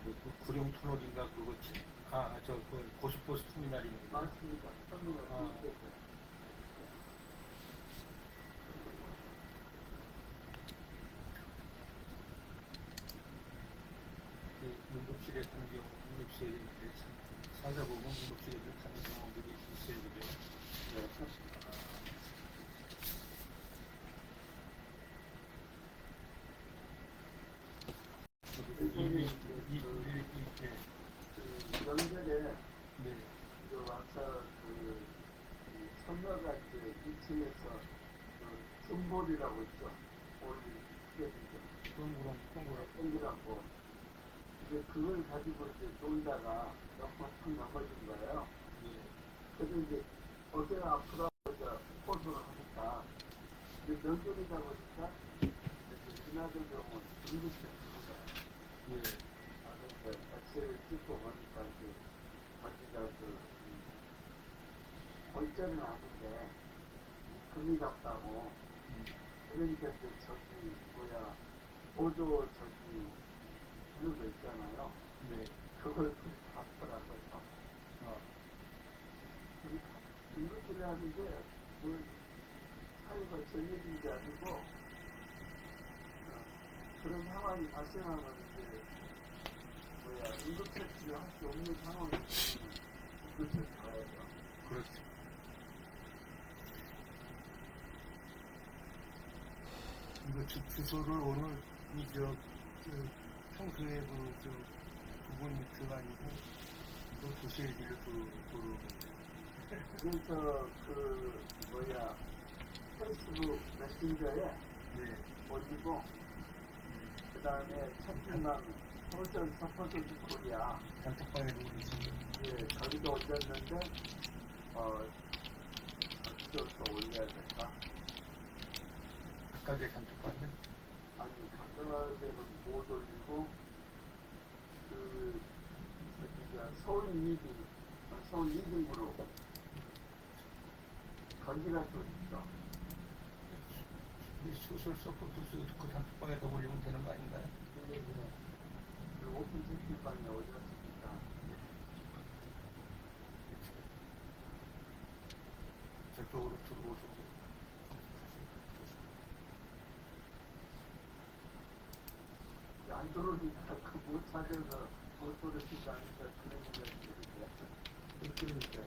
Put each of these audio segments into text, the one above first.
그 구룡 터널인가 그거 그 고속버스 터미널인데. 맞습니다. 터미널 밑에. 응급실에 가는 경우, 응급실에 사자 보면 응급실에 가는 경우들이 있어요, 그죠? 명절에 네. 와서 선녀가 2층에서 춤볼이라고 있죠. 볼이 동그랗고 이제 그걸 가지고 이제 놀다가 팍 넘어진 거예요. 그래서 이제 어제 앞으로 포즈를 하니까 이제 명절이다 보니까 지나던 경우 눈빛이 주는 거예요. 그래서 엑스를 찍고 보니까 이제 자기가 골절은 아닌데 금이 같다고. 그러니까 이제 보조 주는 거 있잖아요. 그걸 받더라고요. 이것들이 하는데 사회가 전해진 게 아니고 그런 상황이 발생하면 이제 응급처치를 할 수 없는 상황이 있으면 응급처치 가야죠. 그렇죠. 이거 주소를 오늘 평소에 부분 그 아니고 이거 도시얘기를 들어오는데. 그래서 페이스북 메신저에 올리고 그 다음에 채팅방 소셜 서포트 코리아 단톡방에도 올리시고. 거기도 올렸는데 또 올려야 될까? 각각의 단톡방에? 아니 각각에는 못 올리고 서울 리딩 그룹 거기가 또 있어. 소셜 서포트 그 단톡방에다 올리면 되는 거 아닌가요? 그 오픈 채팅방에 올렸으니까. 저쪽으로 들어오시고. 안 들어오니까 못 찾아서 못 들어오지도 않으니까 그런 생각이 들는데.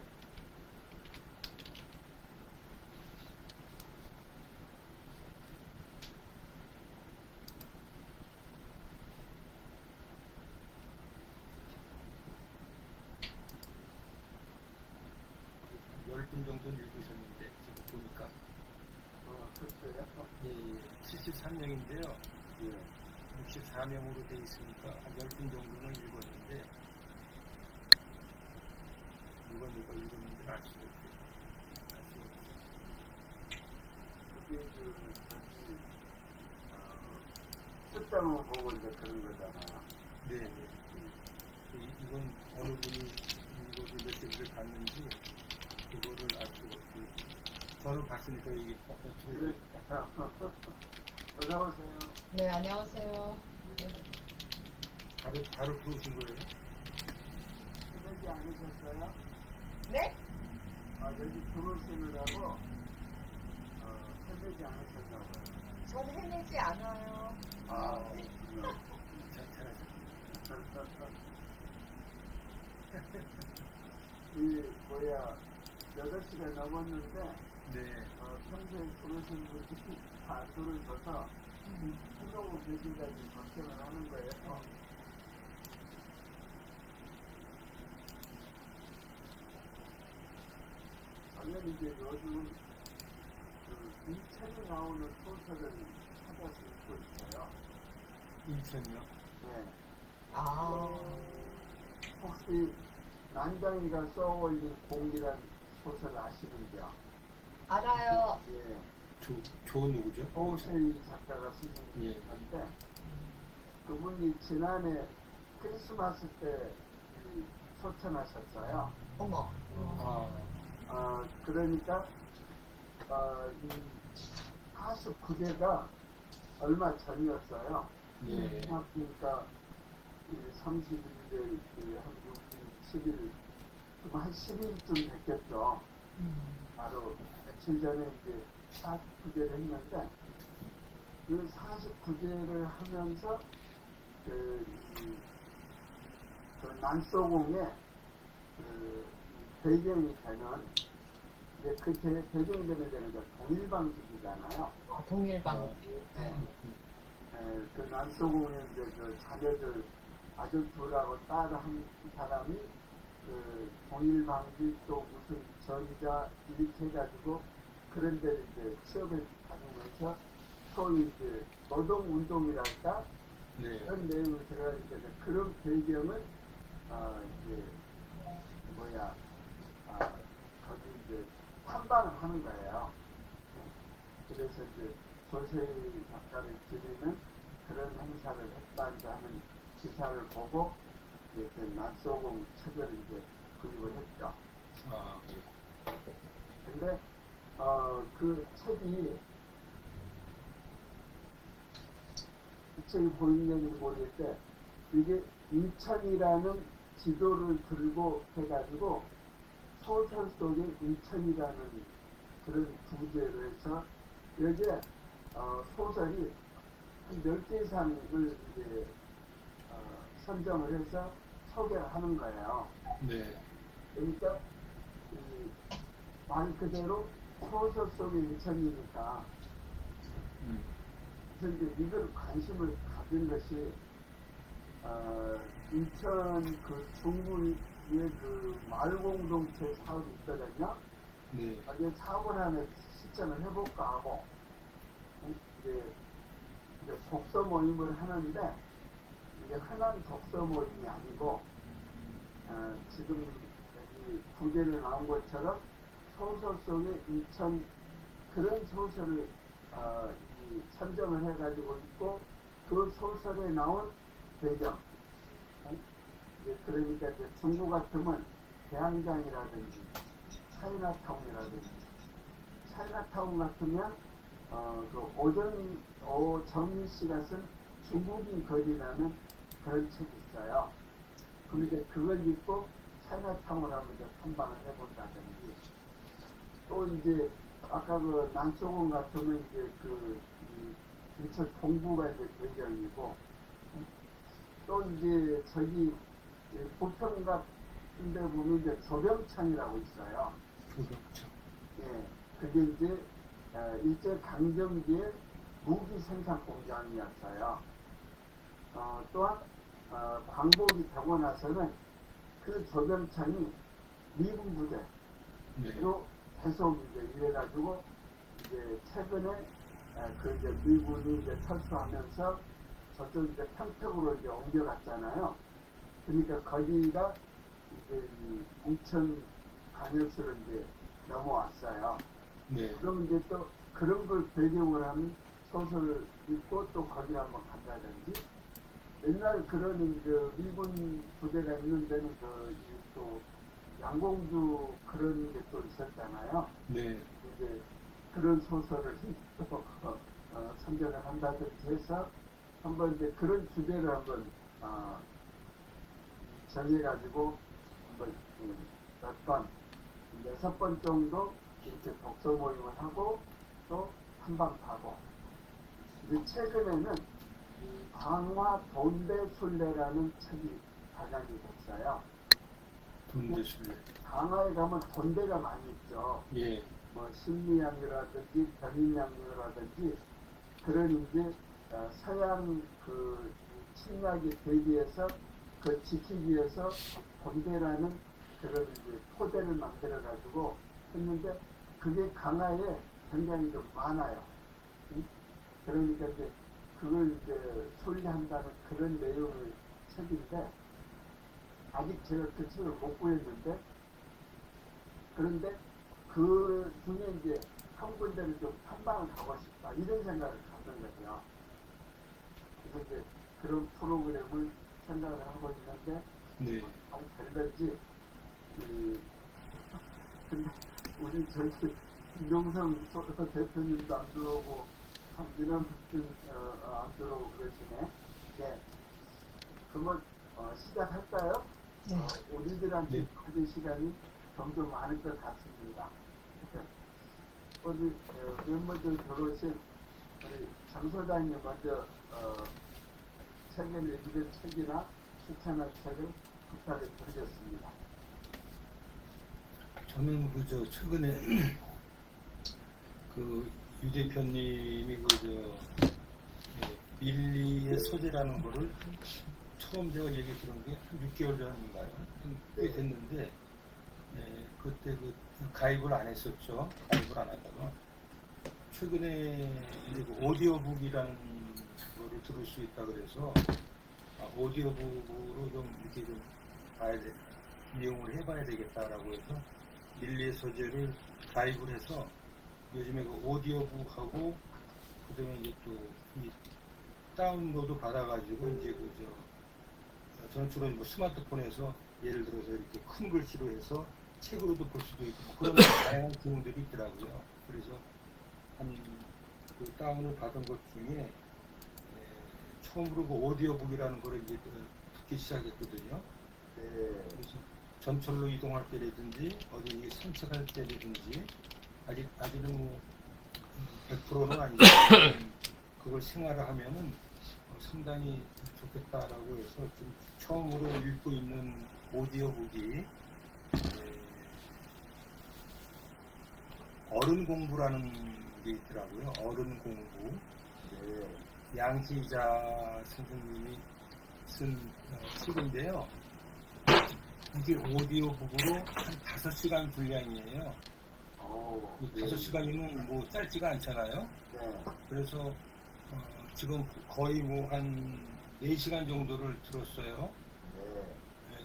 열 분 정도는 읽으셨는데 지금 보니까. 글쎄요? 73명인데요. 64명으로 돼 있으니까 한 10분 정도는 읽었는데 누가 읽었는지 알 수가 없어요. 그게 책장을 보고 이제 그런 거잖아요. 이건 어느 분이 이거를 메시지를 받는지 그거를 알 수가 없어요. 저를 봤으니까 이게 어서오세요. 네, 안녕하세요. 바로 들어오신 거예요? 새벽이 아니셨어요? 네? 여기 들어오시느라고 새벽이 아니셨나봐요. 전 헤매지 않아요. 이 8시가 넘었는데 평소에 들어오시는 분들이 다 줄을 서서 수동으로 되기까지 걱정을 하는 거예요. 저는 이제 요즘 인천에 나오는 소설을 찾아서 읽고 있어요. 인천이요? 혹시 난장이가 써올린 공이란 소설 아시는지요? 알아요. 조 누구죠? 오세희 작가가 쓰신 건데 그분이 지난해 크리스마스 때 소천하셨어요. 어머. 그러니까 이 49대가 얼마 전이었어요. 그러니까 30일에 한 6일, 7일, 한 10일쯤 됐겠죠. 바로 며칠 전에 이제 49제를 했는데, 그 49제를 하면서 그 난소공의 배경이 되는, 이제 그 배경이 되는 게 동일방식이잖아요. 동일방지. 그 난소공의 이제 그 자녀들 아들 둘하고 딸 한 사람이 그 동일방지 또 무슨 전자 이렇게 해가지고 그런 데 이제 취업을 다니면서 소위 이제 노동운동이랄까 네. 그런 내용을 들어가니까 그런 배경을 이제 거기 이제 탐방을 하는 거예요. 그래서 이제 조세희 작가를 기리는 그런 행사를 했다고 하는 기사를 보고 이렇게 난소공 책을 이제 구입을 했죠. 아, 예. 근데 그 책이 이 책이 보이는지 모르겠는데 이게 인천이라는 지도를 들고 해가지고 소설 속에 인천이라는 그런 부제로 해서 여기에 소설이 한 10개 이상을 이제 선정을 해서 소개하는 거예요. 네. 그러니까 말 그대로 소설 속의 인천이니까 그래서 이제 이걸 관심을 가진 것이 인천 그 중구에 그 마을공동체 사업이 있거든요. 네. 거기에 사업을 하면 실천을 해볼까 하고 이제 독서 모임을 하는데 이게 흔한 독서 모임이 아니고 지금 여기 구제를 나온 것처럼 소설 속에 인천 그런 소설을 선정을 해가지고 있고 그 소설에 나온 배경 그러니까 이제 중국 같으면 대항장이라든지 차이나타운이라든지 차이나타운 같으면 그 오정희 씨가 쓴 중국인 거리라는 그런 책이 있어요. 그런데 그걸 읽고 차이나타운을 한번 이제 탐방을 해본다든지 또 이제 아까 그 난소공 같으면 이제 그 인천 동부가 이제 배경이고 또 이제 저기 부평 같은 데 보면 이제 조병창이라고 있어요. 조병창. 예, 그게 이제 일제 강점기에 무기 생산 공장이었어요. 또한 광복이 되고 나서는 그 조병창이 미군 부대로 네. 계속 이제 이래가지고 이제 최근에 그 이제 미군이 이제 철수하면서 저쪽 이제 평택으로 이제 옮겨갔잖아요. 그러니까 거기가 이제 인천 관역수로 이제 넘어왔어요. 네. 그럼 이제 또 그런 걸 배경으로 하는 소설을 읽고 또 거기 한번 간다든지 옛날 그런 이제 미군 부대가 있는 데는 또 양공주 그런 게 또 있었잖아요. 네. 이제 그런 소설을 또 선정을 한다든지 해서 한번 이제 그런 주제를 한번 정해가지고 한번 몇 번, 6번 정도 이렇게 독서 모임을 하고 또 한방 가고 이제 최근에는 강화 돈대순례라는 책이 발간이 됐어요. 돈대순례. 강화에 가면 돈대가 많이 있죠. 예. 뭐 심리학이라든지 변인학이라든지 그런 이제 서양 그 침략에 대비해서 그 지키기 위해서 본대라는 그런 이제 토대를 만들어 가지고 했는데 그게 강화에 굉장히 좀 많아요. 그러니까 이제 그걸 이제 소리한다는 그런 내용의 책인데 아직 제가 그 책을 못 구했는데 그런데 그 중에 이제 한 군데를 좀 탐방을 가고 싶다 이런 생각을 갖는 거죠. 그래서 이제 그런 프로그램을 생각을 하고 있는데 네. 아직 될런지 근데 우리 저기 김종성 대표님도 안 들어오고 민원부증 안 들어오고 그러시네. 네. 그러면 시작할까요? 네. 우리들한테 네. 가질 시간이 점점 많을 것 같습니다. 우리 멤버들 들어오신 우리 장 소장님 먼저 책을 읽은 책이나 추천한 책을 부탁을 드리겠습니다. 저는 그저 최근에 그 유 대표님이 밀리의 소재라는 거를 처음 제가 얘기 들은 게 한 6개월 전인가요? 꽤 됐는데 그때 그 가입을 안 했었죠. 가입을 안 하다가 최근에 이제 그 오디오북이라는 거를 들을 수 있다 그래서 오디오북으로 좀 이렇게 좀 봐야 돼, 이용을 해봐야 되겠다라고 해서 밀리의 소재를 가입을 해서 요즘에 그 오디오북하고 그다음에 이제 또 이 다운로드 받아가지고 이제 저는 주로 뭐 스마트폰에서 예를 들어서 이렇게 큰 글씨로 해서 책으로도 볼 수도 있고 그런 다양한 기능들이 있더라고요. 그래서 그 다운을 받은 것 중에 처음으로 그 오디오북이라는 거를 이제 듣기 시작했거든요. 그래서 전철로 이동할 때라든지 어디 산책할 때라든지 아직은 뭐 100%는 아니지만 그걸 생활을 하면은 상당히 좋겠다라고 해서 좀 처음으로 읽고 있는 오디오북이 어른 공부라는 게 있더라고요. 어른 공부. 양희자 선생님이 쓴 책인데요. 이게 오디오북으로 한 5시간 분량이에요. 5시간이면 뭐 짧지가 않잖아요. 그래서 지금 거의 뭐 한 4시간 정도를 들었어요.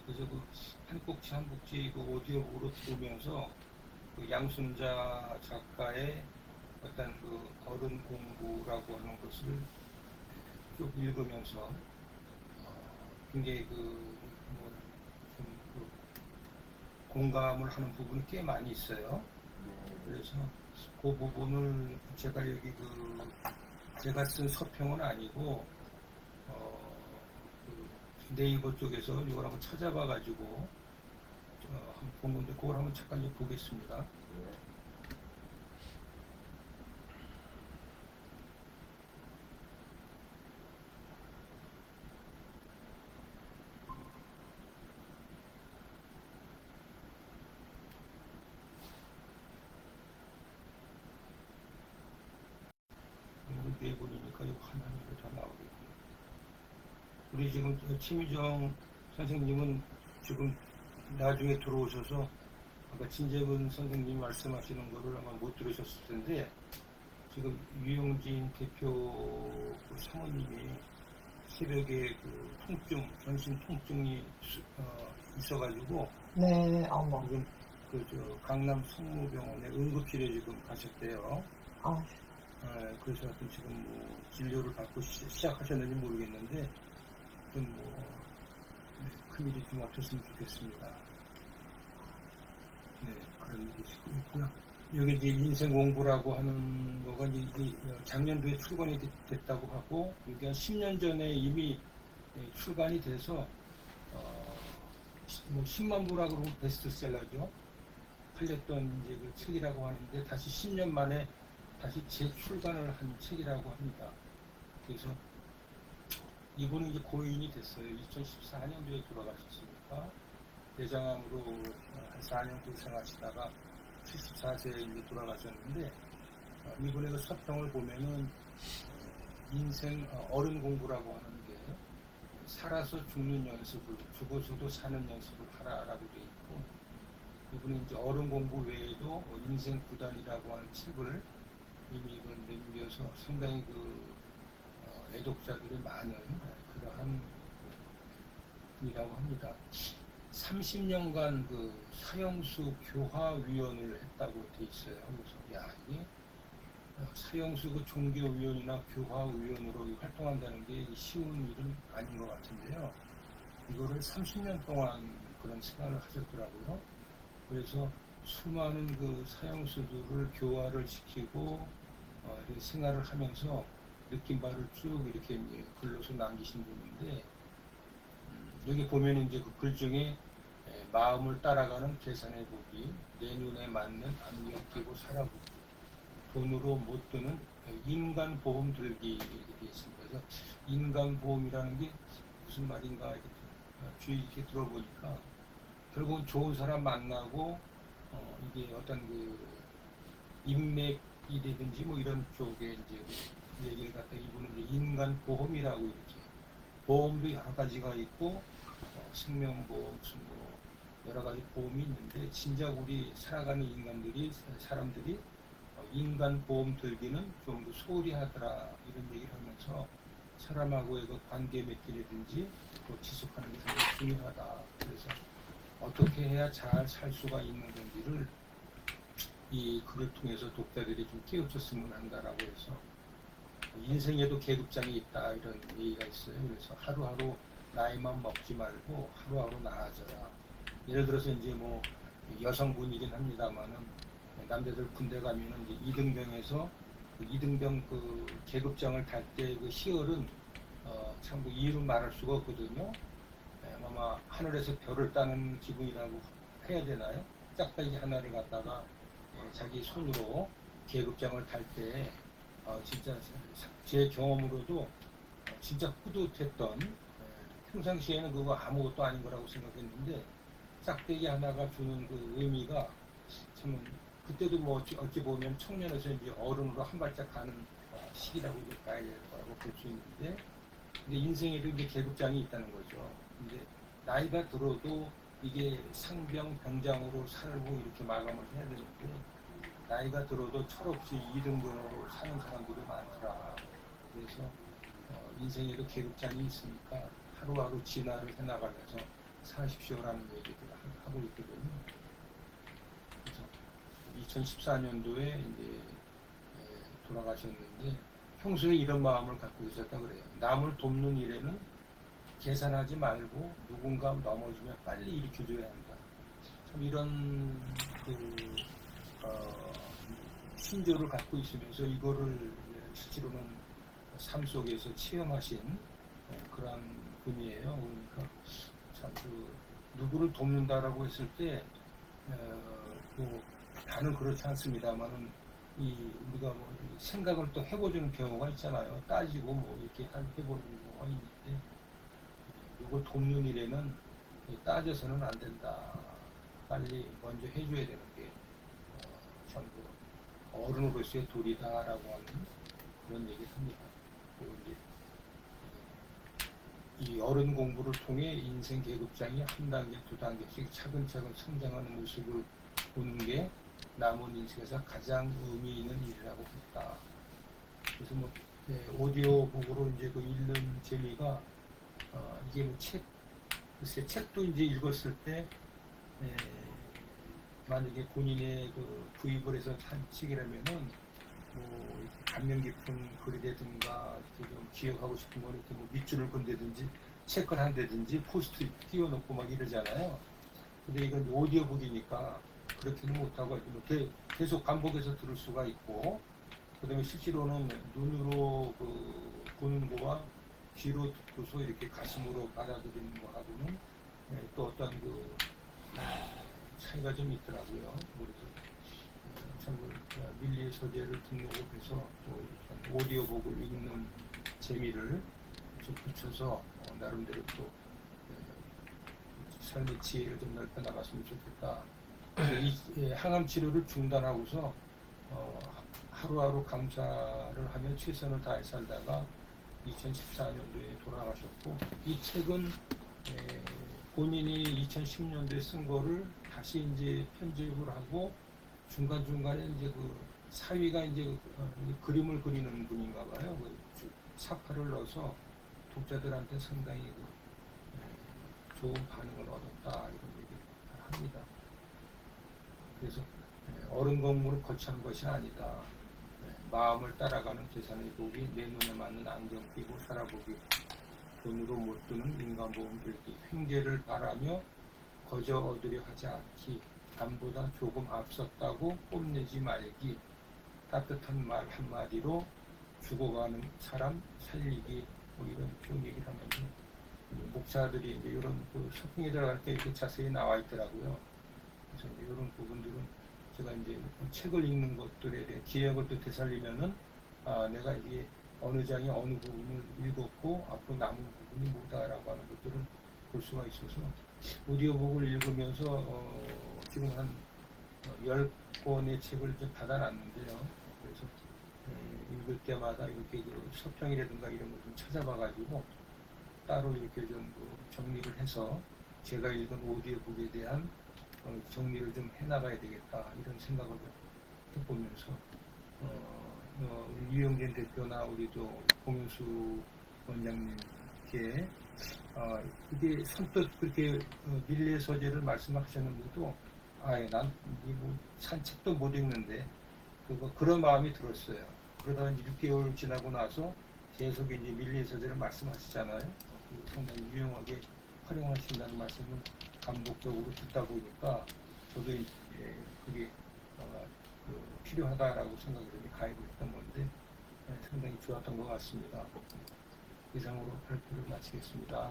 그래서 그 한 꼭지 한 꼭지 그 오디오북으로 들으면서 그 양순자 작가의 어떤 그 어른 공부라고 하는 것을 쭉 읽으면서 굉장히 공감을 하는 부분이 꽤 많이 있어요. 그래서 그 부분을 제가 여기 제가 쓴 서평은 아니고 네이버 쪽에서 이걸 한번 찾아봐가지고 한번 본 건데 그걸 한번 잠깐 보겠습니다. 네 분이니까 이거 하나님도 다 나오겠고요. 우리 지금 최미정 선생님은 지금 나중에 들어오셔서 아까 진재근 선생님이 말씀하시는 거를 아마 못 들으셨을 텐데 지금 유용진 대표 사모님이 새벽에 전신 통증이 있어가지고 네, 어머. 지금 강남 성모병원에 응급실에 지금 가셨대요. 아, 그래서 하여튼 지금 뭐 진료를 받고 시작하셨는지 모르겠는데 좀 큰일이 좀 없었으면 좋겠습니다. 네, 그런 일이 있고요. 여기 이제 인생 공부라고 하는 거가 이제 작년도에 출간이 됐다고 하고 여기 한 10년 전에 이미 출간이 돼서 뭐 10만 부라고 그러면 베스트셀러죠. 팔렸던 이제 그 책이라고 하는데 다시 10년 만에 다시 재출간을 한 책이라고 합니다. 그래서 이분은 이제 고인이 됐어요. 2014년도에 돌아가셨으니까 대장암으로 한 4년 고생하시다가 74세에 이제 돌아가셨는데 이분의 그 서평을 보면은 인생 어른 공부라고 하는 게 살아서 죽는 연습을, 죽어서도 사는 연습을 하라라고 되어 있고 이분은 이제 어른 공부 외에도 인생 구단이라고 하는 책을 이미 이걸 내밀어서 상당히 애독자들이 많은 그러한 분이라고 합니다. 30년간 사형수 교화위원을 했다고 돼 있어요. 그래서 이게 사형수 종교위원이나 교화위원으로 활동한다는 게 쉬운 일은 아닌 것 같은데요. 이거를 30년 동안 그런 생활을 하셨더라고요. 그래서 수많은 사형수들을 교화를 시키고 이렇게 생활을 하면서 느낀 바를 쭉 이렇게 글로서 남기신 분인데 여기 보면 이제 그 글 중에 마음을 따라가는 계산해 보기, 내 눈에 맞는 안경 끼고 살아보기, 돈으로 못 드는 인간 보험 들기 이렇게 되어 있습니다. 그래서 인간 보험이라는 게 무슨 말인가 이렇게 주의 깊게 들어보니까 결국은 좋은 사람 만나고 이게 어떤 그 인맥이라든지 뭐 이런 쪽에 이제 얘기를 갖다 이분은 이제 인간 보험이라고 이렇게 보험도 여러 가지가 있고 생명보험 무슨 뭐 여러 가지 보험이 있는데 진짜 우리 살아가는 사람들이 인간 보험 들기는 좀 더 소홀히 하더라 이런 얘기를 하면서 사람하고의 그 관계 맺기라든지 또 지속하는 게 상당히 중요하다. 그래서 어떻게 해야 잘 살 수가 있는 건지를 이 글을 통해서 독자들이 좀 깨우쳤으면 한다라고 해서 인생에도 계급장이 있다 이런 얘기가 있어요. 그래서 하루하루 나이만 먹지 말고 하루하루 나아져라. 예를 들어서 이제 뭐 여성분이긴 합니다만은 남자들 군대 가면은 이제 이등병에서 그 이등병 그 계급장을 달 때 그 희열은 참 그 이유를 말할 수가 없거든요. 아마 하늘에서 별을 따는 기분이라고 해야 되나요? 짝배기 하나를 갖다가 자기 손으로 계급장을 달 때 진짜 제 경험으로도 진짜 뿌듯했던 평상시에는 그거 아무것도 아닌 거라고 생각했는데 짝대기 하나가 주는 그 의미가 참 그때도 뭐 어찌 보면 청년에서 이제 어른으로 한 발짝 가는 시기라고 이제 봐야 될 거라고 볼 수 있는데 근데 인생에도 이제 계급장이 있다는 거죠. 근데 나이가 들어도 이게 상병 병장으로 살고 이렇게 마감을 해야 되는데 나이가 들어도 철없이 이등병으로 사는 사람들이 많더라. 그래서 인생에도 계급장이 있으니까 하루하루 진화를 해나가면서 사십시오라는 얘기를 하고 있거든요. 그래서 2014년도에 이제 돌아가셨는데 평소에 이런 마음을 갖고 계셨다 그래요. 남을 돕는 일에는 계산하지 말고 누군가 넘어지면 빨리 일으켜줘야 한다. 참 이런 신조를 갖고 있으면서 이거를 실제로는 삶 속에서 체험하신 그런 분이에요. 그러니까 참 누구를 돕는다라고 했을 때 뭐 나는 그렇지 않습니다만은 우리가 뭐 생각을 또 해보는 경우가 있잖아요. 따지고 뭐 이렇게 해보는 경우가 있는데 이걸 돕는 일에는 따져서는 안 된다. 빨리 먼저 해줘야 되는 게 참 어른으로서의 도리다라고 하는 그런 얘기를 합니다. 그리고 이제 이 어른 공부를 통해 인생 계급장이 한 단계, 두 단계씩 차근차근 성장하는 모습을 보는 게 남은 인생에서 가장 의미 있는 일이라고 했다. 그래서 뭐 오디오북으로 이제 그 읽는 재미가 이게 뭐 글쎄 책도 이제 읽었을 때 만약에 본인의 그 구입을 해서 산 책이라면은 뭐 감명 깊은 글이라든가 이렇게 좀 기억하고 싶은 거는 이렇게 뭐 밑줄을 건다든지 체크를 한다든지 포스트 띄워놓고 막 이러잖아요. 근데 이건 오디오북이니까 그렇게는 못하고 뭐 계속 반복해서 들을 수가 있고 그다음에 실제로는 눈으로 보는 거와 귀로 듣고서 이렇게 가슴으로 받아들이는 거하고는 또 어떤 차이가 좀 있더라고요. 그래서 참 밀리의 소재를 등록해서 또 오디오북을 읽는 재미를 좀 붙여서 나름대로 또 삶의 지혜를 좀 넓혀 나갔으면 좋겠다. 이 항암 치료를 중단하고서 하루하루 감사를 하며 최선을 다해 살다가 2014년도에 돌아가셨고 이 책은 본인이 2010년도에 쓴 거를 다시 이제 편집을 하고 중간중간에 이제 그 사위가 이제 그림을 그리는 분인가 봐요. 사파를 넣어서 독자들한테 상당히 좋은 반응을 얻었다 이런 얘기를 합니다. 그래서 어른 공부를 거창한 것이 아니다. 마음을 따라가는 계산의 보기, 내 눈에 맞는 안경 끼고 살아보기, 돈으로 못 드는 인간보험 들기, 횡재를 바라며 거저 얻으려 하지 않기, 남보다 조금 앞섰다고 뽐내지 말기, 따뜻한 말 한마디로 죽어가는 사람 살리기, 뭐 이런 좋은 얘기를 하면서 목사들이 이제 이런 그 쇼핑에 들어갈 때 이렇게 자세히 나와 있더라고요. 그래서 이제 이런 부분들은 제가 이제 책을 읽는 것들에 대해 기억을 또 되살리면은 내가 이게 어느 장에 어느 부분을 읽었고 앞으로 남은 부분이 뭐다라고 하는 것들을 볼 수가 있어서 오디오북을 읽으면서 지금 한 10권의 책을 좀 받아놨는데요. 그래서 읽을 때마다 이렇게 그 서평이라든가 이런 걸 좀 찾아봐가지고 따로 이렇게 좀 정리를 해서 제가 읽은 오디오북에 대한 정리를 좀 해나가야 되겠다 이런 생각을 해보면서 우리 유영진 대표나 우리 또 공윤수 원장님께 이게 선뜻 그렇게 밀레 소재를 말씀하셨는데도 난 뭐 산책도 못 읽는데 그런 마음이 들었어요. 그러다 이제 6개월 지나고 나서 계속 이제 밀레 소재를 말씀하시잖아요. 상당히 유용하게 활용하신다는 말씀을 반복적으로 듣다 보니까 저도 이제 그게 필요하다라고 생각을 가입을 했던 건데 상당히 좋았던 것 같습니다. 이상으로 발표를 마치겠습니다.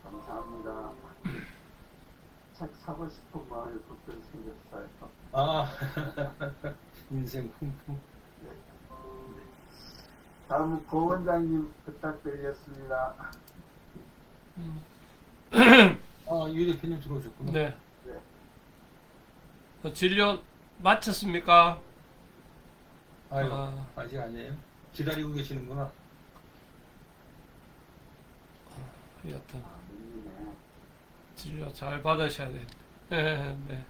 감사합니다. 책 사고 싶은 마음이 불끈 생겼어요. 인생 훈풍. 다음은 고 원장님 부탁드리겠습니다. 유 대표님 들어오셨구나. 네. 네. 진료 마쳤습니까? 아직 아니에요. 기다리고 계시는구나. 여튼 밀리네. 진료 잘 받으셔야 돼요. 네, 네.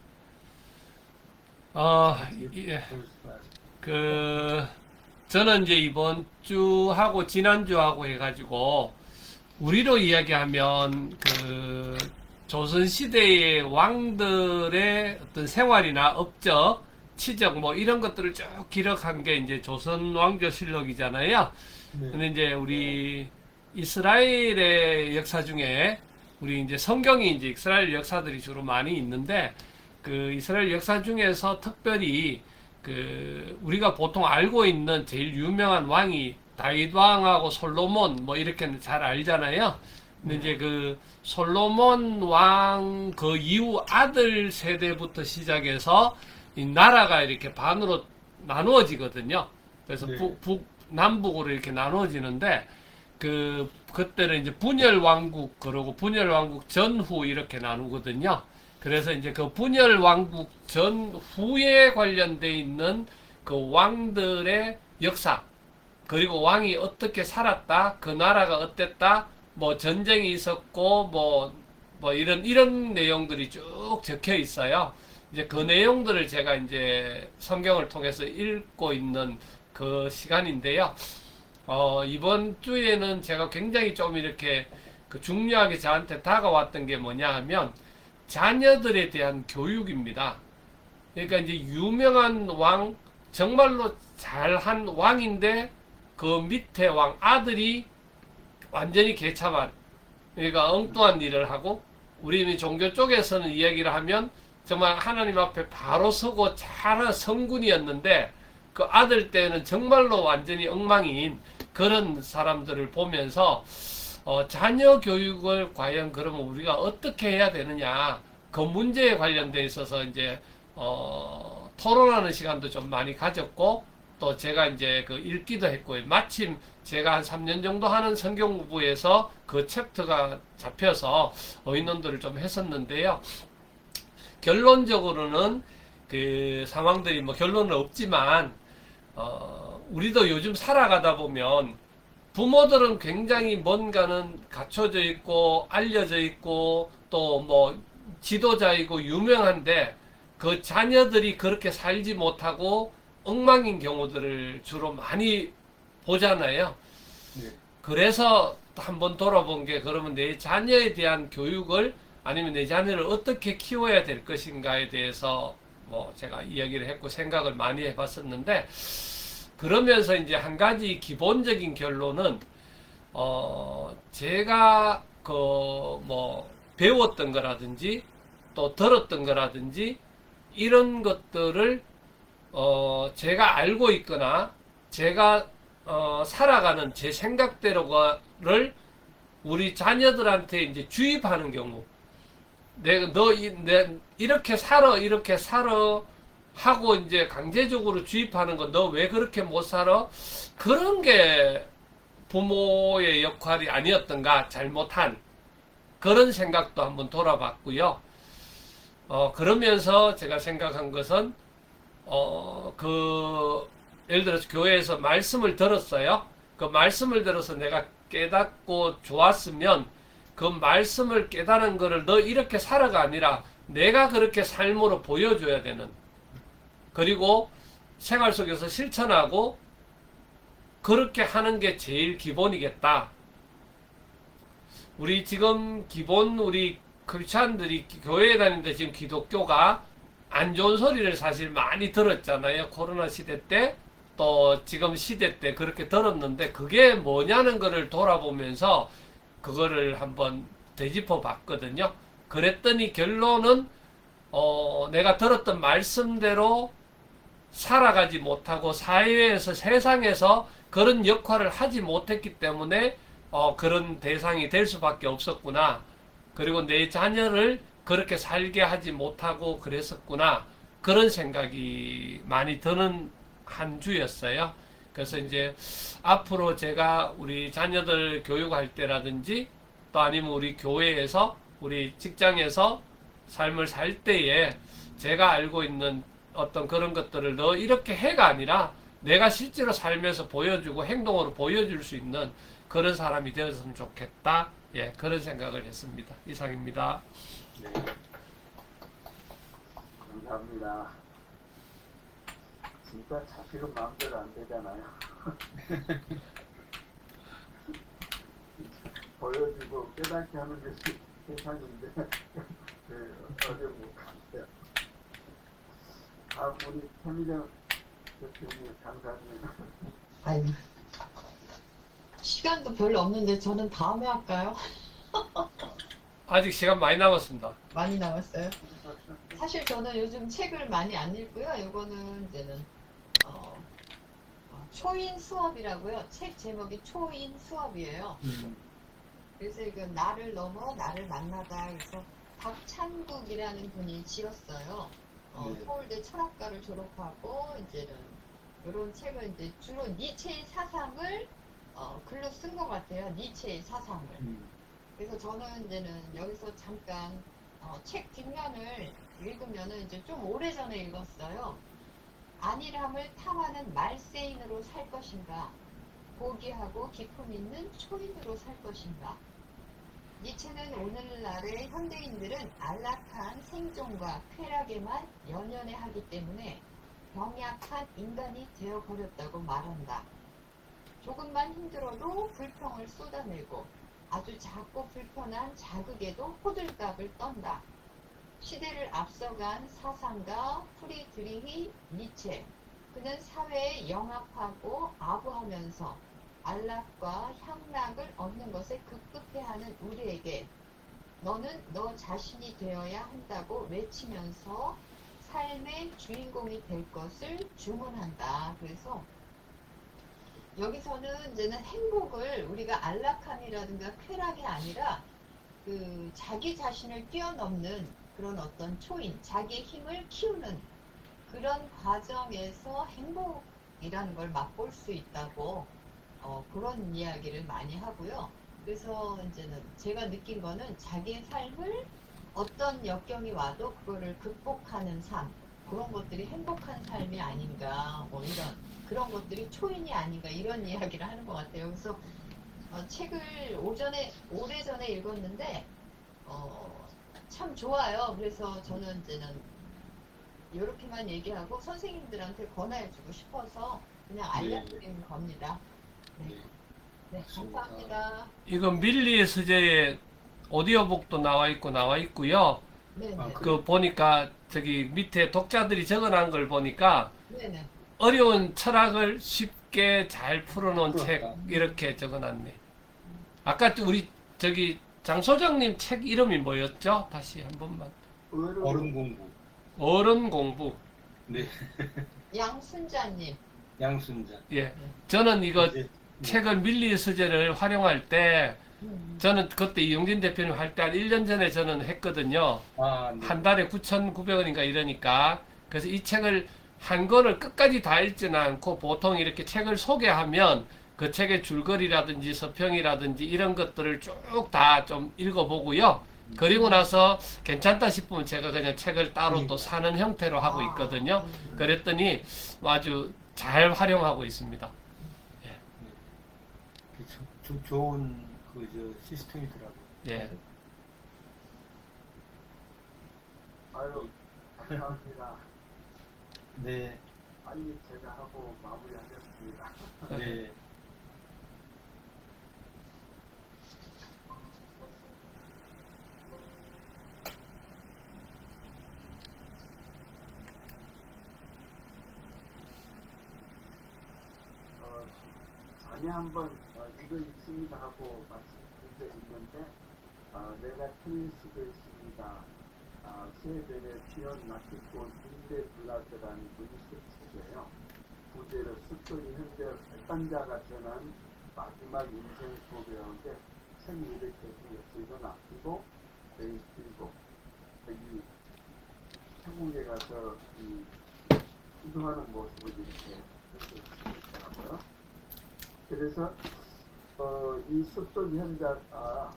저는 이제 이번 주하고 지난주하고 해가지고 우리로 이야기하면 조선시대의 왕들의 어떤 생활이나 업적, 치적 뭐 이런 것들을 쭉 기록한 게 이제 조선왕조실록이잖아요. 네. 근데 이제 우리 이스라엘의 역사 중에 우리 이제 성경이 이제 이스라엘 역사들이 주로 많이 있는데 그 이스라엘 역사 중에서 특별히 우리가 보통 알고 있는 제일 유명한 왕이 다윗 왕하고 솔로몬 뭐 이렇게는 잘 알잖아요. 근데 이제 그 솔로몬 왕 그 이후 아들 세대부터 시작해서 이 나라가 이렇게 반으로 나누어지거든요. 그래서 네. 남북으로 이렇게 나누어지는데 그때는 이제 분열 왕국 그러고 분열 왕국 전후 이렇게 나누거든요. 그래서 이제 그 분열 왕국 전후에 관련돼 있는 그 왕들의 역사 그리고 왕이 어떻게 살았다 그 나라가 어땠다 뭐 전쟁이 있었고 뭐 이런 내용들이 쭉 적혀 있어요. 이제 그 내용들을 제가 이제 성경을 통해서 읽고 있는 그 시간인데요. 이번 주에는 제가 굉장히 좀 이렇게 중요하게 저한테 다가왔던 게 뭐냐 하면 자녀들에 대한 교육입니다. 그러니까 이제 유명한 왕, 정말로 잘한 왕인데 그 밑에 왕 아들이 완전히 개차반, 그러니까 엉뚱한 일을 하고 우리 종교 쪽에서는 이야기를 하면 정말 하나님 앞에 바로 서고 잘한 성군이었는데 그 아들 때는 정말로 완전히 엉망인 그런 사람들을 보면서 자녀 교육을 과연 그러면 우리가 어떻게 해야 되느냐 그 문제에 관련돼 있어서 이제 토론하는 시간도 좀 많이 가졌고 또 제가 이제 읽기도 했고요. 마침 제가 한 3년 정도 하는 성경부에서 그 챕터가 잡혀서 의논들을 좀 했었는데요. 결론적으로는 그 상황들이 뭐 결론은 없지만 우리도 요즘 살아가다 보면 부모들은 굉장히 뭔가는 갖춰져 있고 알려져 있고 또 뭐 지도자이고 유명한데 그 자녀들이 그렇게 살지 못하고 엉망인 경우들을 주로 많이 보잖아요. 네. 그래서 한번 돌아본 게 그러면 내 자녀에 대한 교육을 아니면 내 자녀를 어떻게 키워야 될 것인가에 대해서 뭐 제가 이야기를 했고 생각을 많이 해봤었는데 그러면서 이제 한 가지 기본적인 결론은 제가 뭐 배웠던 거라든지 또 들었던 거라든지 이런 것들을 제가 알고 있거나 제가 살아가는 제 생각대로를 우리 자녀들한테 이제 주입하는 경우, 이렇게 살아 하고 이제 강제적으로 주입하는 거, 너 왜 그렇게 못 살아? 그런 게 부모의 역할이 아니었던가, 잘못한 그런 생각도 한번 돌아봤고요. 그러면서 제가 생각한 것은, 예를 들어서 교회에서 말씀을 들었어요. 그 말씀을 들어서 내가 깨닫고 좋았으면, 그 말씀을 깨달은 거를 너 이렇게 살아가 아니라 내가 그렇게 삶으로 보여줘야 되는, 그리고 생활 속에서 실천하고 그렇게 하는 게 제일 기본이겠다. 우리 지금 우리 크리스찬들이 교회에 다니는데 지금 기독교가 안 좋은 소리를 사실 많이 들었잖아요. 코로나 시대 때, 또 지금 시대 때 그렇게 들었는데, 그게 뭐냐는 거를 돌아보면서 그거를 한번 되짚어 봤거든요. 그랬더니 결론은 내가 들었던 말씀대로 살아가지 못하고 사회에서, 세상에서 그런 역할을 하지 못했기 때문에 그런 대상이 될 수밖에 없었구나. 그리고 내 자녀를 그렇게 살게 하지 못하고 그랬었구나. 그런 생각이 많이 드는 한 주였어요. 그래서 이제 앞으로 제가 우리 자녀들 교육할 때라든지, 또 아니면 우리 교회에서, 우리 직장에서 삶을 살 때에 제가 알고 있는 어떤 그런 것들을 너 이렇게 해가 아니라 내가 실제로 살면서 보여주고 행동으로 보여줄 수 있는 그런 사람이 되었으면 좋겠다. 예, 그런 생각을 했습니다. 이상입니다. 네. 감사합니다. 진짜 자식은 마음대로 안 되잖아요. 보여주고 깨닫게 하는 것이 세상인데 어려운 것 같아요. 우리 태미정 대표님 감사합니다. 아유. 시간도 별로 없는데 저는 다음에 할까요? 아직 시간 많이 남았습니다. 많이 남았어요. 사실 저는 요즘 책을 많이 안 읽고요. 요거는 이제는 초인 수업이라고요. 책 제목이 초인 수업이에요. 그래서 이거 나를 넘어 나를 만나다 해서 박찬국이라는 분이 지었어요. 네. 서울대 철학과를 졸업하고 이제는 이런 책을 이제 주로 니체의 사상을 글로 쓴 것 같아요. 니체의 사상을. 그래서 저는 이제는 여기서 잠깐 책 뒷면을 읽으면은 이제 좀 오래전에 읽었어요. 안일함을 탐하는 말세인으로 살 것인가, 고귀하고 기품 있는 초인으로 살 것인가. 니체는 오늘날의 현대인들은 안락한 생존과 쾌락에만 연연해 하기 때문에 병약한 인간이 되어버렸다고 말한다. 조금만 힘들어도 불평을 쏟아내고 아주 작고 불편한 자극에도 호들갑을 떤다. 시대를 앞서간 사상가 프리드리히 니체. 그는 사회에 영합하고 아부하면서 안락과 향락을 얻는 것에 급급해하는 우리에게 너는 너 자신이 되어야 한다고 외치면서 삶의 주인공이 될 것을 주문한다. 그래서 여기서는 이제는 행복을 우리가 안락함이라든가 쾌락이 아니라 그 자기 자신을 뛰어넘는 그런 어떤 초인, 자기의 힘을 키우는 그런 과정에서 행복이라는 걸 맛볼 수 있다고 그런 이야기를 많이 하고요. 그래서 이제는 제가 느낀 거는 자기의 삶을 어떤 역경이 와도 그거를 극복하는 삶, 그런 것들이 행복한 삶이 아닌가, 뭐 이런 그런 것들이 초인이 아닌가 이런 이야기를 하는 것 같아요. 그래서 책을 오래전에 읽었는데 참 좋아요. 그래서 저는 이제는 이렇게만 얘기하고 선생님들한테 권해주고 싶어서 그냥 알려드리는 겁니다. 네, 네, 감사합니다. 이건 밀리의 서재에 오디오북도 나와 있고요. 네, 네, 그 보니까 저기 밑에 독자들이 적어놓은 걸 보니까 네, 네. 어려운 철학을 쉽게 잘 풀어놓은 책 그렇다. 이렇게 적어놨네. 아까 우리 저기 장 소장님 책 이름이 뭐였죠? 다시 한 번만. 어른 공부. 어른 공부. 네. 양순자님. 양순자. 예. 저는 이거 이제, 책을 밀리 서재를 활용할 때 저는 그때 이용진 대표님 할 때 한 1년 전에 저는 했거든요. 아, 네. 한 달에 9,900원인가 이러니까. 그래서 이 책을 한 권을 끝까지 다 읽지는 않고 보통 이렇게 책을 소개하면 그 책의 줄거리라든지 서평이라든지 이런 것들을 쭉 다 좀 읽어보고요. 그리고 나서 괜찮다 싶으면 제가 그냥 책을 따로 또 사는 형태로 하고 있거든요. 그랬더니 아주 잘 활용하고 있습니다. 좀 좋은 시스템이더라고요. 예. 아유, 감사합니다. 네, 빨리 제가 하고 마무리하겠습니다. 네. 전에 한번 이거 있습니다 하고 말씀드린 적 있는데 내가 틀릴 수도 있습니다. 스웨덴의 지연 낚시꽃 인대 블라드라는 문술 책이에요. 부제로 숫돌이 현재 백반자가 전한 마지막 인생 소배인데 책이 이렇게 생겼어요. 이건 아끼고 여기 길고 여기 태국에 가서 이 기도하는 모습을 이렇게 있더라고요. 그래서 이 숫돌 현자가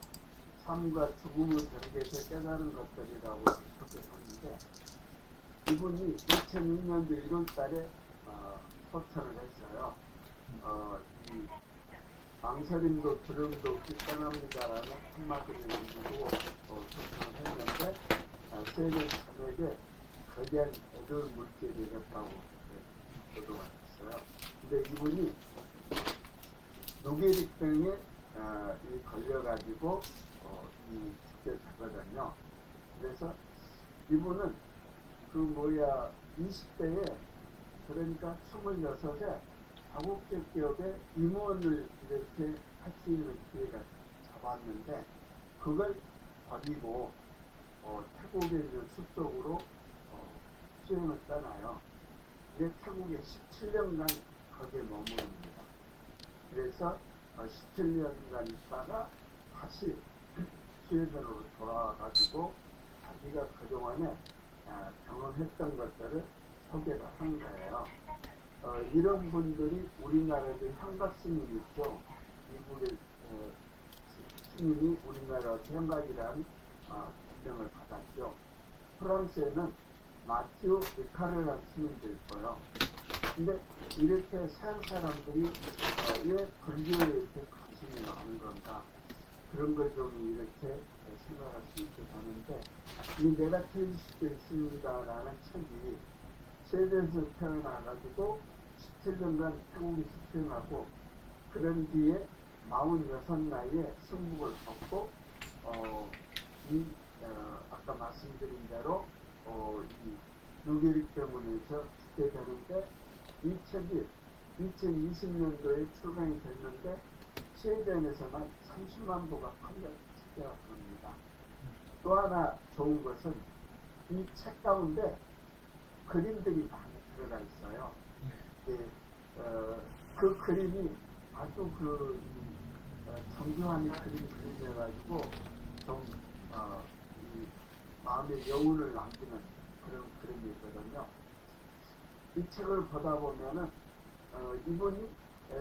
삶과 죽음을 경계에서 깨달은 것들이라고 소개했는데 이분이 2002년도 1월달에 소천을 했어요. 이 망설임도 두려움도 없이 떠납니다라는 한마디를 남기고 소천을 했는데 세계 참에게 거대한 어려운 물질이 되었다고 보도가 됐어요. 근데 이분이 노게릭병에 걸려가지고 이 죽게 되거든요. 그래서 이분은 20대에 그러니까 26에 다국제 기업의 임원을 이렇게 할 수 있는 기회가 잡았는데 그걸 버리고 태국의 숲속으로 수행을 떠나요. 근데 태국에 17년간 거기에 머무릅니다. 그래서 17년간 있다가 다시 스웨덴으로 돌아와가지고 자기가 그동안에 경험했던 것들을 소개를 한 거예요. 이런 분들이 우리나라에도 현각스님이 있죠. 미국의 스님이 우리나라 현각이라는 지명을 받았죠. 프랑스에는 마티오 리카르라는 스님도 있고요. 근데 이렇게 서양 사람들이 왜 불교에 이렇게 관심이 많은 건가 그런 걸 좀 이렇게 생각할 수 있게 되는데 이 내가 틀릴 수도 있습니다라는 책이 스웨덴에서 태어나가지고 17년간 태국에 수행하고 그런 뒤에 46 나이에 승복을 받고 아까 말씀드린 대로 이 누게릭 때문에서 죽게 되는데 이 책이 2020년도에 출간이 됐는데 스웨덴에서만 30만 부가 판매가 됩니다. 또 하나 좋은 것은 이 책 가운데 그림들이 많이 들어가 있어요. 그 그림이 아주 정교한 그림이 그려가지고 좀 이 마음의 여운을 남기는 그런 그림이 있거든요. 이 책을 보다 보면은 이분이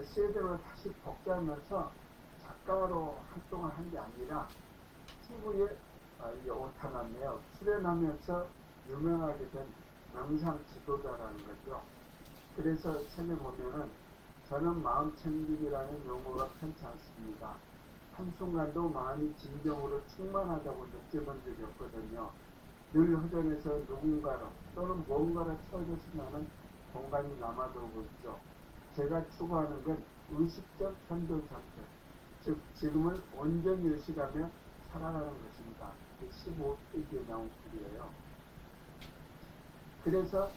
스웨덴으로 다시 복귀하면서 작가로 활동을 한 게 아니라 TV에 오타났네요. 출연하면서 유명하게 된 명상 지도자라는 거죠. 그래서 책에 보면은 저는 마음 챙김이라는 용어가 편치 않습니다. 한순간도 마음이 진정으로 충만하다고 느껴본 적이 없거든요. 늘 허전해서 누군가로 또는 뭔가를 채워줬으면 공간이 남아돌고 있죠. 제가 추구하는 건 의식적 현존 상태, 즉 지금을 온전히 의식하며 살아가는 것입니다. 15페이지에 나온 글이에요. 그래서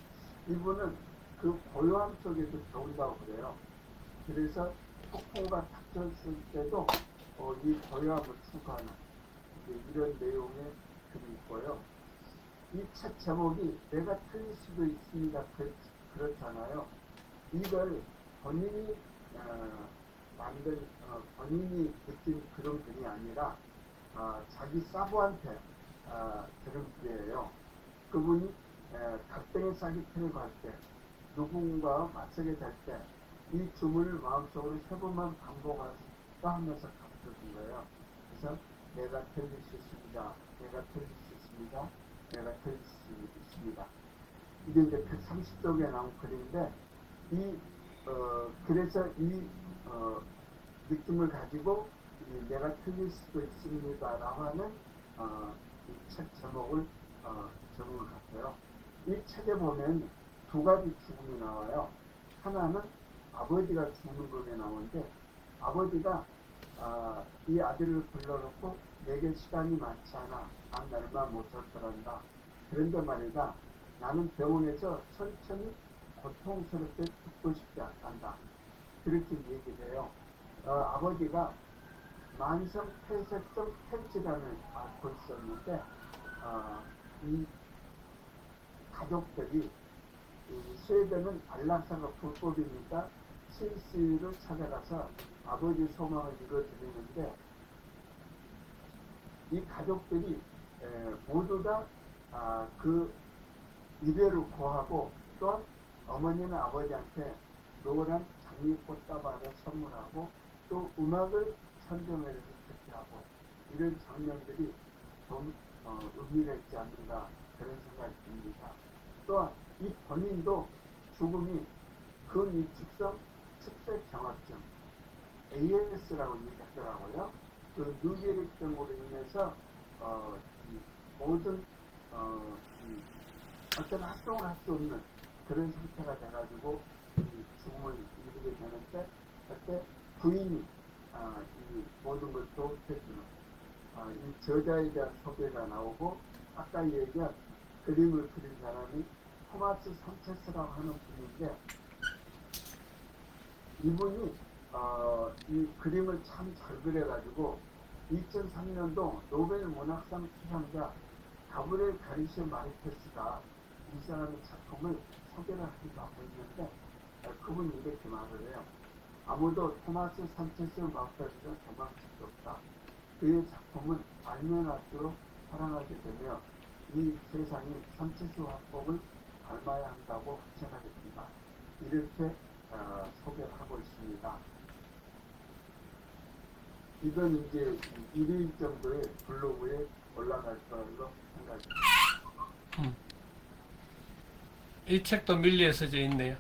이분은 그 고요함 속에서 배운다고 그래요. 그래서 폭풍과 닥쳤을 때도 이 고요함을 추구하는 이런 내용의 글이 있고요. 이 책 제목이 내가 틀릴 수도 있습니다. 그렇잖아요. 이걸 본인이 만든 본인이 느낀 그런 글이 아니라 자기 사부한테 들은 글이에요. 그분이 닭땡이 싸기 편에 갈 때 누군가 맞서게 될 때 이 주문을 마음속으로 3번만 반복하면서 가르쳐준 거예요. 그래서 내가 틀릴 수 있습니다. 내가 틀릴 수 있습니다. 내가 틀릴 수 있습니다. 이게 이제 130쪽에 나온 글인데 그래서 이 느낌을 가지고 내가 틀릴 수도 있습니다라고 하는 이 책 제목을 적은 것 같아요. 이 책에 보면 2가지 죽음이 나와요. 하나는 아버지가 죽는 것에 나오는데 아버지가 이 아들을 불러놓고 내게 시간이 많지 않아. 난 날만 못 살 거란다. 그런데 말이다. 나는 병원에서 천천히 고통스럽게 죽고 싶지 않다. 그렇게 얘기를 해요. 아버지가 만성 폐쇄성 폐질환을 앓고 있었는데 이 가족들이 스웨덴은 안락사가 불법이니까 스위스를 찾아가서 아버지 소망을 이루어드리는데 이 가족들이 모두 다 그 이별을 고하고 또 어머니는 아버지한테 노란 장미꽃 다발을 선물하고 또 음악을 선정해서 듣게 하고 이런 장면들이 좀 의미가 있지 않는가 그런 생각이 듭니다. 또한 이 본인도 죽음이 근위축성 측색경화증 ALS라고 얘기하더라고요. 그 뇌결핵병으로 인해서 이 모든 어떤 활동을 할 수 없는 그런 상태가 돼가지고 이 죽음을 이루게 되는데 그때 부인이 이 모든 걸 도와주는 이 저자에 대한 소개가 나오고 아까 얘기한 그림을 그린 사람이 토마스 산체스라고 하는 분인데 이분이 이 그림을 참 잘 그려가지고 2003년도 노벨 문학상 수상자 가브리엘 가리시아 마르케스가 이 사람의 작품을 소개를 하기도 하고 있는데 그분이 이렇게 말을 해요. 아무도 토마스 산체스 마르케스를 도망칠 수 없다. 그의 작품은 알면할수록 사랑하게 되며 이 세상이 산체스 화법을 닮아야 한다고 확신하게 된다. 이렇게 소개를 하고 있습니다. 이건 이제 일일 정도의 블로그에 올라갈 걸로 생각합니다. 이 책도 밀리에 써져 있네요.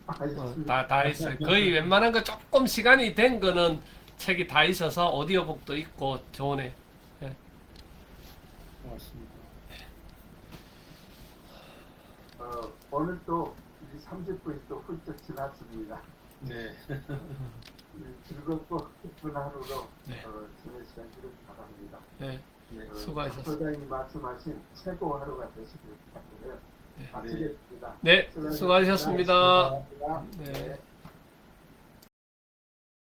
알겠습니다. 다 있어요. 거의 웬만한 거 조금 시간이 된 거는 책이 다 있어서 오디오북도 있고 좋으네. 고맙습니다. 오늘 또 30분이 또 훌쩍 지났습니다. 네. 즐겁고 기쁜 하루로 네. 지내시길 바랍니다. 네, 네. 수고하셨습니다. 소장님 말씀하신 최고 하루가 되시길 바라고요. 네. 마치겠습니다. 네, 수고하셨습니다. 수고하셨습니다. 네.